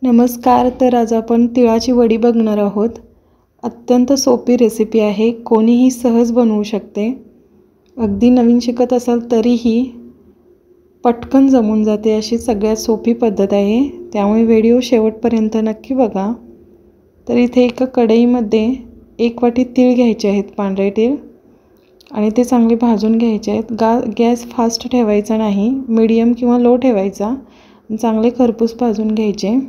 नमस्कार. तर आज आपण तिळाची वडी बघणार आहोत. अत्यंत सोपी रेसिपी आहे, कोणीही सहज बनवू शकते. अगदी नवीन शिकत असाल तरीही पटकन जमून जाते अशी सगळ्यात सोपी पद्धत आहे. त्यामुळे व्हिडिओ शेवटपर्यंत नक्की बघा. तर इथे एका कढईमध्ये 1 वाटी तीळ घ्यायचे आहेत, पांढरे तीळ, आणि ते चांगले भाजून घ्यायचे आहेत. गॅस फास्ट ठेवायचा नाही, मीडियम किंवा लो ठेवायचा. चांगले खरपूस भाजून घ्यायचे.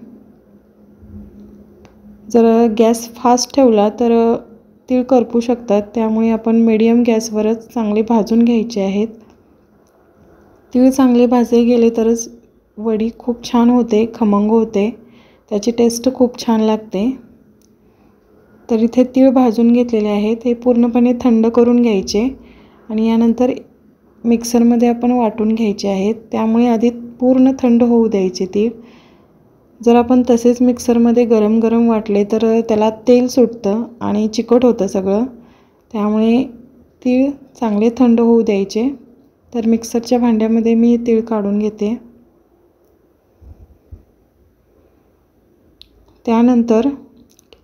जर गॅस फास्ट ठेवला तर तीळ करपू शकतात, त्यामुळे आपण मीडियम गॅसवरच चांगले भाजून घ्यायचे आहेत. तीळ चांगले भाजले गेले तरच वडी खूप छान होते, खमंग होते, त्याची टेस्ट खूप छान लागते. तर इथे तीळ भाजून घेतलेले आहेत, हे पूर्णपणे थंड करून घ्यायचे आणि यानंतर मिक्सरमध्ये आपण वाटून घ्यायचे आहेत. त्यामुळे आधी पूर्ण थंड होऊ द्यायचे तीळ. जर आपण तसेच मिक्सरमध्ये गरम गरम वाटले तर त्याला तेल सुटतं आणि चिकट होतं सगळं. त्यामुळे तीळ चांगले थंड होऊ द्यायचे. तर मिक्सरच्या भांड्यामध्ये मी तीळ काढून घेते. त्यानंतर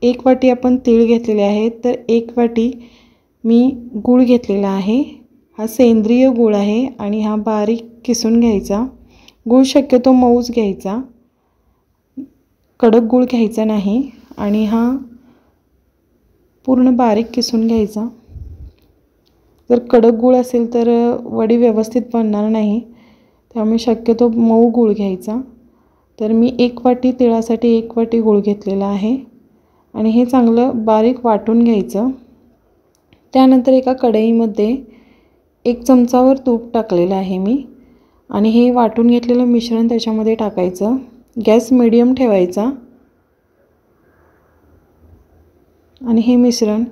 1 वाटी आपण तीळ घेतलेले आहेत, तर 1 वाटी मी गूळ घेतलेला आहे. हा सेंद्रिय गूळ आहे आणि हा बारीक किसून घ्यायचा. गूळ शक्यतो मऊच घ्यायचा, कडक गूळ घ्यायचा नाही. आणि हा पूर्ण बारीक किसून घ्यायचा. जर कडक गूळ असेल तर वडी व्यवस्थित बनणार नाही, त्यामुळे शक्यतो मऊ गूळ घ्यायचा. तर मी 1 वाटी तिळासाठी 1 वाटी गूळ घेतलेला आहे आणि हे चांगलं बारीक वाटून घ्यायचं. त्यानंतर एका कढईमध्ये 1 चमचावर तूप टाकलेलं आहे मी आणि हे वाटून घेतलेलं मिश्रण त्याच्यामध्ये टाकायचं. गॅस मीडियम ठेवायचा आणि हे मिश्रण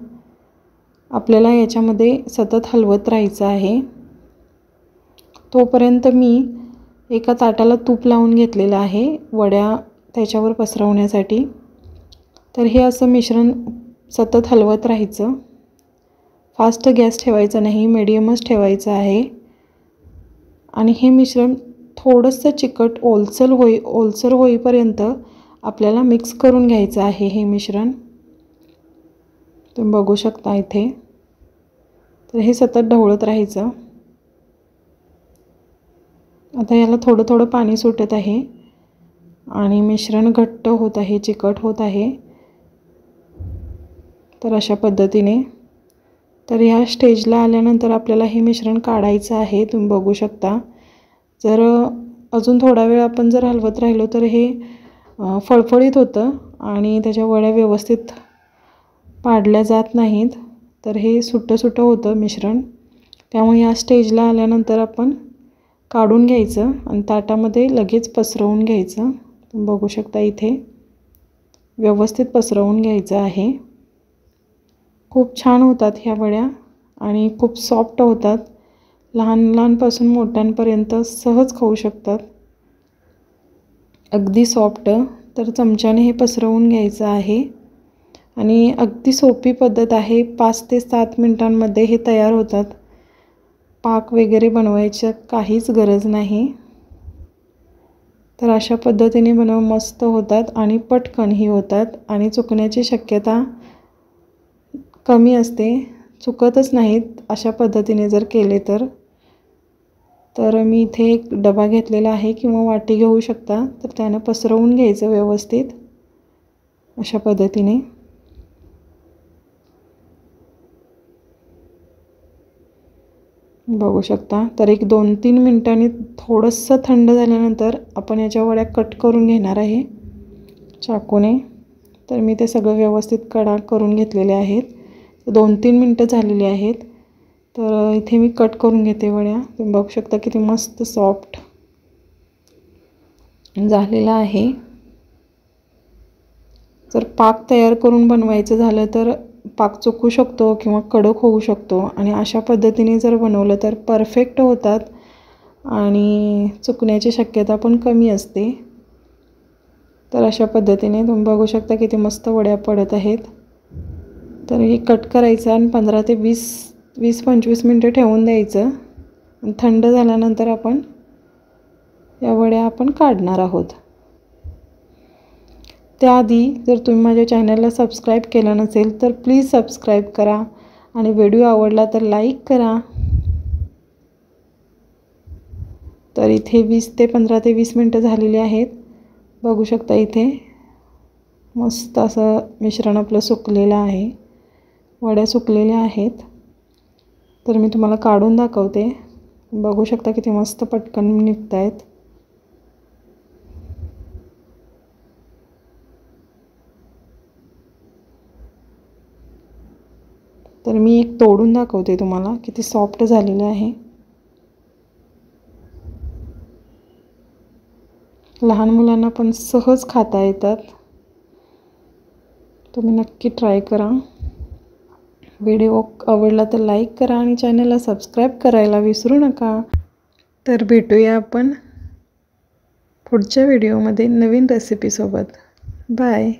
आपल्याला याच्यामध्ये सतत हलवत राहायचं आहे. तोपर्यंत मी एका ताटाला तूप लावून घेतलेलं आहे वड्या त्याच्यावर पसरवण्यासाठी. तर हे असं मिश्रण सतत हलवत राहायचं. फास्ट गॅस ठेवायचा नाही, मीडियमच ठेवायचं आहे. आणि हे मिश्रण थोडंसं चिकट ओलसर होईपर्यंत आपल्याला मिक्स करून घ्यायचं आहे. हे मिश्रण तुम्ही बघू शकता इथे. तर हे सतत ढवळत राहायचं. आता याला थोडं थोडं पाणी सुटत आहे आणि मिश्रण घट्ट होत आहे, चिकट होत आहे. तर अशा पद्धतीने. तर ह्या स्टेजला आल्यानंतर आपल्याला हे मिश्रण काढायचं आहे. तुम्ही बघू शकता. जर अजून थोडा वेळ आपण जर हलवत राहिलो तर हे फळफळीत होतं आणि त्याच्या वड्या व्यवस्थित पाडल्या जात नाहीत. तर हे सुटं होतं मिश्रण. त्यामुळे या स्टेजला आल्यानंतर आपण काढून घ्यायचं आणि ताटामध्ये लगेच पसरवून घ्यायचं. तुम्ही बघू शकता इथे व्यवस्थित पसरवून घ्यायचं आहे. खूप छान होतात ह्या वड्या आणि खूप सॉफ्ट होतात. लहानपासून मोठ्यांपर्यंत सहज खाऊ शकतात, अगदी सॉफ्ट. तर चमच्याने हे पसरवून घ्यायचं आहे आणि अगदी सोपी पद्धत आहे. 5 ते 7 मिनिटांमध्ये हे तयार होतात. पाक वगैरे बनवायचं काहीच गरज नाही. तर अशा पद्धतीने मस्त होतात आणि पटकनही होतात आणि चुकण्याची शक्यता कमी असते, चुकतच नाहीत अशा पद्धतीने जर केले तर. तर मी इथे एक डबा घेतलेला आहे किंवा वाटी घेऊ शकता. तर त्यानं पसरवून घ्यायचं व्यवस्थित अशा पद्धतीने. बघू शकता. तर एक 2-3 मिनिटांनी थोडंसं थंड झाल्यानंतर आपण याच्या वड्या कट करून घेणार आहे चाकूने. तर मी ते सगळं व्यवस्थित कडा करून घेतलेले आहेत. 2-3 मिनटं झालेली आहेत. तर इथे मी कट करून घेते वड्या. तुम्ही बघू शकता किती मस्त सॉफ्ट झालेला आहे. जर पाक तयार करून बनवायचं झालं तर पाक चुकू शकतो किंवा कडक होऊ शकतो आणि अशा पद्धतीने जर बनवलं तर परफेक्ट होतात आणि चुकण्याची शक्यता पण कमी असते. तर अशा पद्धतीने तुम्ही बघू शकता किती मस्त वड्या पडत आहेत. तर हे कट करायचं आणि 15 ते 20-25 मिनटं ठेवून द्यायचं. थंड झाल्यानंतर आपण या वड्या काढणार आहोत. त्याआधी जर तुम्ही माझ्या चॅनलला सबस्क्राईब केलं नसेल तर प्लीज सबस्क्राईब करा आणि व्हिडिओ आवडला तर लाईक करा. तर इथे 15 ते 20 मिनटं झालेली आहेत. बघू शकता इथे मस्त असं मिश्रण आपलं सुकलेलं आहे. वड्या सुकलेल्या आहेत. तर मी तुम्हाला काढून दाखवते. बघू शकता किती मस्त पटकन निघत आहेत. तर मी एक तोडून दाखवते तुम्हाला किती सॉफ्ट झालेलं आहे. लहान मुलांना पण सहज खाता येतात. तुम्ही नक्की ट्राय करा. व्हिडिओ आवडला तर लाईक करा आणि चॅनलला सबस्क्राईब करायला विसरू नका. तर भेटूया आपण पुढच्या व्हिडिओमध्ये नवीन रेसिपीसोबत. बाय.